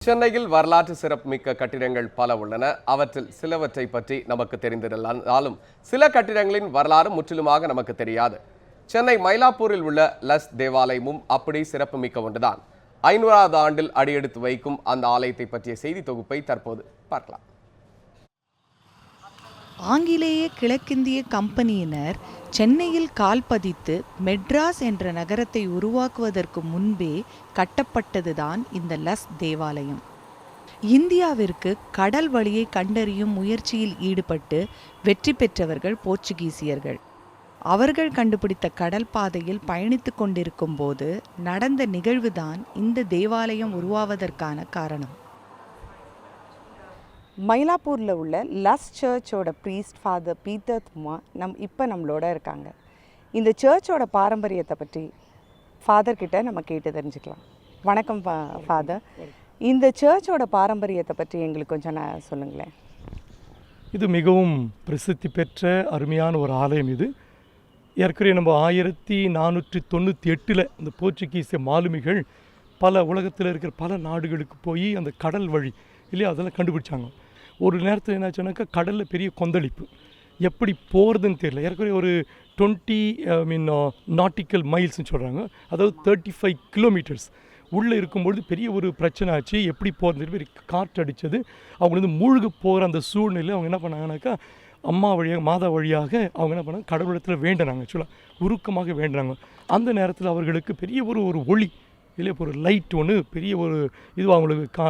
சென்னையில் வரலாற்று சிறப்புமிக்க கட்டிடங்கள் பல உள்ளன. அவற்றில் சிலவற்றை பற்றி நமக்கு தெரிந்திருந்தாலும் சில கட்டிடங்களின் வரலாறு முற்றிலுமாக நமக்கு தெரியாது. சென்னை மயிலாப்பூரில் உள்ள லஸ் தேவாலயமும் அப்படி சிறப்புமிக்க ஒன்றுதான். 500வது ஆண்டில் அடியெடுத்து வைக்கும் அந்த ஆலயத்தை பற்றிய செய்தி தொகுப்பை தற்போது பார்க்கலாம். ஆங்கிலேய கிழக்கிந்திய கம்பெனியினர் சென்னையில் கால் பதித்து மெட்ராஸ் என்ற நகரத்தை உருவாக்குவதற்கு முன்பே கட்டப்பட்டதுதான் இந்த லஸ் தேவாலயம். இந்தியாவிற்கு கடல் வழியை கண்டறியும் முயற்சியில் ஈடுபட்டு வெற்றி பெற்றவர்கள் போர்ச்சுகீசியர்கள். அவர்கள் கண்டுபிடித்த கடல் பாதையில் பயணித்து கொண்டிருக்கும் போது நடந்த நிகழ்வுதான் இந்த தேவாலயம் உருவாவதற்கான காரணம். மயிலாப்பூரில் உள்ள லஸ் சர்ச்சோட ப்ரீஸ்ட் ஃபாதர் பீட்டர் துமா நம்மளோட இருக்காங்க. இந்த சர்ச்சோட பாரம்பரியத்தை பற்றி ஃபாதர்கிட்ட நம்ம கேட்டு தெரிஞ்சுக்கலாம். வணக்கம் ஃபாதர், இந்த சர்ச்சோட பாரம்பரியத்தை பற்றி எங்களுக்கு கொஞ்சம் சொல்லுங்களேன். இது மிகவும் பிரசித்தி பெற்ற அருமையான ஒரு ஆலயம். இது ஏற்கனவே நம்ம 1498 இந்த போர்ச்சுகீசிய மாலுமிகள் பல உலகத்தில் இருக்கிற பல நாடுகளுக்கு போய் அந்த கடல் வழி இல்லையா அதெல்லாம் கண்டுபிடிச்சாங்க. ஒரு நேரத்தில் என்னாச்சுனாக்கா கடலில் பெரிய கொந்தளிப்பு, எப்படி போகிறதுன்னு தெரியல. ஏற்கனவே ஒரு 20 நாட்டிக்கல் மைல்ஸ்ன்னு சொல்கிறாங்க, அதாவது 35 கிலோமீட்டர்ஸ் உள்ளே இருக்கும்பொழுது பெரிய ஒரு பிரச்சனை ஆச்சு. எப்படி போகிறது, பெரிய காற்று அடித்தது. அவங்க வந்து மூழ்க போகிற அந்த சூழ்நிலை அவங்க என்ன பண்ணாங்கனாக்கா அம்மா வழியாக மாதா வழியாக அவங்க என்ன பண்ணாங்க, கடவுளத்தில் வேண்டினாங்க. ஆக்சுவலாக உருக்கமாக வேண்டினாங்க. அந்த நேரத்தில் அவர்களுக்கு பெரிய ஒரு ஒளி இல்லை, ஒரு லைட் ஒன்று பெரிய ஒரு இது அவங்களுக்கு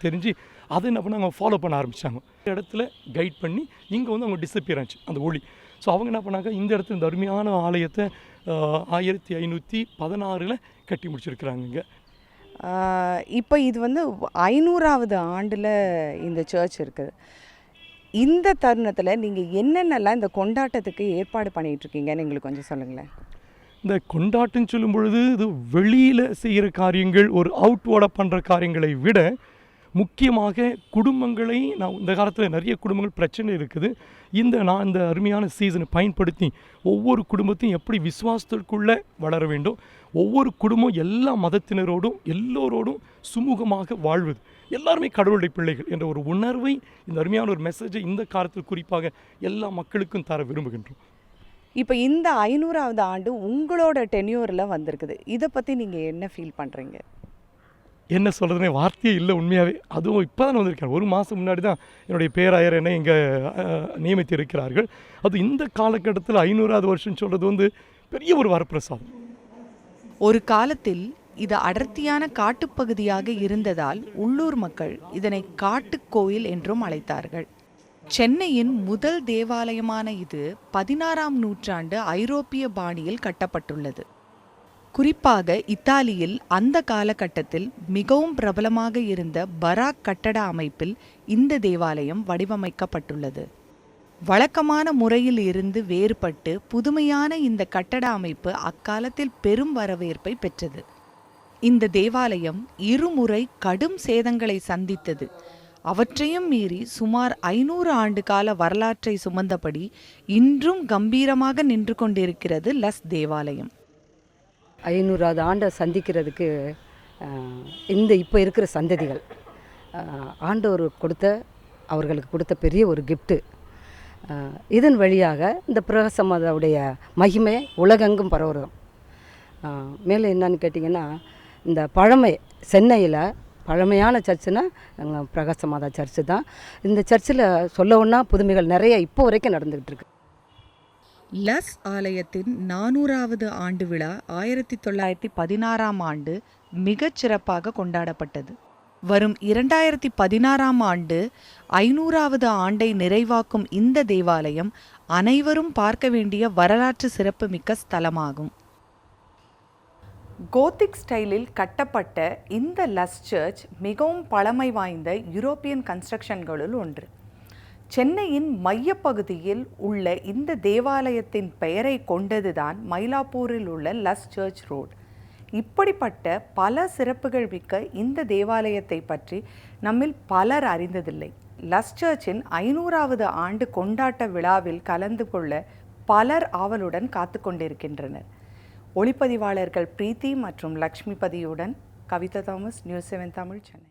தெரிஞ்சு அதை என்ன பண்ண அவங்க ஃபாலோ பண்ண ஆரம்பித்தாங்க. இடத்துல கைட் பண்ணி இங்கே வந்து அவங்க டிஸப்பியர் ஆச்சு அந்த ஒளி. ஸோ அவங்க என்ன பண்ணாங்க, இந்த இடத்துல இந்த அருமையான ஆலயத்தை 1516 கட்டி முடிச்சிருக்கிறாங்க. இங்கே இப்போ இது வந்து 500வது ஆண்டில் இந்த சர்ச் இருக்குது. இந்த தருணத்தில் நீங்கள் என்னென்னலாம் இந்த கொண்டாட்டத்துக்கு ஏற்பாடு பண்ணிகிட்ருக்கீங்கன்னு எங்களுக்கு கொஞ்சம் சொல்லுங்களேன். இந்த கொண்டாட்டம் சொல்லும் பொழுது இது வெளியில் செய்கிற காரியங்கள், ஒரு அவுட்வேர்டாக பண்ணுற காரியங்களை விட முக்கியமாக குடும்பங்களை நான் இந்த காலத்தில் நிறைய குடும்பங்கள் பிரச்சனை இருக்குது. நான் இந்த அருமையான சீசனை பயன்படுத்தி ஒவ்வொரு குடும்பத்தையும் எப்படி விசுவாசத்திற்குள்ளே வளர வேண்டும், ஒவ்வொரு குடும்பம் எல்லா மதத்தினரோடும் எல்லோரோடும் சுமூகமாக வாழ்வது, எல்லாருமே கடவுளுடைய பிள்ளைகள் என்ற ஒரு உணர்வை, இந்த அருமையான ஒரு மெசேஜை இந்த காலத்தில் குறிப்பாக எல்லா மக்களுக்கும் தர விரும்புகின்றோம். இப்போ இந்த 500வது ஆண்டு உங்களோட டென்யூரில் வந்திருக்குது. இதை பற்றி நீங்கள் என்ன ஃபீல் பண்ணுறீங்க? என்ன சொல்கிறதுனே வார்த்தையே இல்லை உண்மையாகவே. அதுவும் இப்போ தான் வந்திருக்கேன். ஒரு மாதம் முன்னாடி தான் என்னுடைய பேராயர் என்னை இங்கே நியமித்து இருக்கிறார்கள். அது இந்த காலகட்டத்தில் 500வது வருஷம் சொல்கிறது வந்து பெரிய ஒரு வரப்பிரசாதம். ஒரு காலத்தில் இது அடர்த்தியான காட்டுப்பகுதியாக இருந்ததால் உள்ளூர் மக்கள் இதனை காட்டுக்கோயில் என்றும் அழைத்தார்கள். சென்னையின் முதல் தேவாலயமான இது 16ஆம் நூற்றாண்டு ஐரோப்பிய பாணியில் கட்டப்பட்டுள்ளது. குறிப்பாக இத்தாலியில் அந்த காலகட்டத்தில் மிகவும் பிரபலமாக இருந்த பராக் கட்டட அமைப்பில் இந்த தேவாலயம் வடிவமைக்கப்பட்டுள்ளது. வழக்கமான முறையில் இருந்து வேறுபட்டு புதுமையான இந்த கட்டட அமைப்பு அக்காலத்தில் பெரும் வரவேற்பை பெற்றது. இந்த தேவாலயம் இருமுறை கடும் சேதங்களை சந்தித்தது. அவற்றையும் மீறி சுமார் 500 ஆண்டு கால வரலாற்றை சுமந்தபடி இன்றும் கம்பீரமாக நின்று கொண்டிருக்கிறது லஸ் தேவாலயம். 500வது ஆண்டை சந்திக்கிறதுக்கு இப்போ இருக்கிற சந்ததிகள் ஆண்டவர் அவர்களுக்கு கொடுத்த பெரிய ஒரு கிஃப்ட்டு. இதன் வழியாக இந்த பிரகாசமாதாவுடைய மகிமை உலகெங்கும் பரவுறோம். மேலே என்னன்னு கேட்டிங்கன்னா, இந்த சென்னையில் பழமையான சர்ச்சுனா பிரகாசமாதா சர்ச்சு தான். இந்த சர்ச்சில் சொல்லவுன்னா புதுமைகள் நிறைய இப்போ வரைக்கும் நடந்துகிட்டு இருக்கு. லஸ் ஆலயத்தின் 400வது ஆண்டு விழா 1916ஆம் ஆண்டு மிகச் சிறப்பாக கொண்டாடப்பட்டது. வரும் 2016ஆம் ஆண்டு 500வது ஆண்டை நிறைவாக்கும் இந்த தேவாலயம் அனைவரும் பார்க்க வேண்டிய வரலாற்று சிறப்புமிக்க ஸ்தலமாகும். கோத்திக் ஸ்டைலில் கட்டப்பட்ட இந்த லஸ் சர்ச் மிகவும் பழமை வாய்ந்த யூரோப்பியன் கன்ஸ்ட்ரக்ஷன்களுள் ஒன்று. சென்னையின் மையப்பகுதியில் உள்ள இந்த தேவாலயத்தின் பெயரை கொண்டதுதான் மயிலாப்பூரில் உள்ள லஸ் சர்ச் ரோட். இப்படிப்பட்ட பல சிறப்புகள் மிக்க இந்த தேவாலயத்தை பற்றி நம்மில் பலர் அறிந்ததில்லை. லஸ் சர்ச்சின் 500வது ஆண்டு கொண்டாட்ட விழாவில் கலந்து கொள்ள பலர் ஆவலுடன் காத்து கொண்டிருக்கின்றனர். ஒளிப்பதிவாளர்கள் பிரீத்தி மற்றும் லக்ஷ்மிபதியுடன் கவிதா தாமஸ், நியூஸ் 7 தமிழ், சென்னை.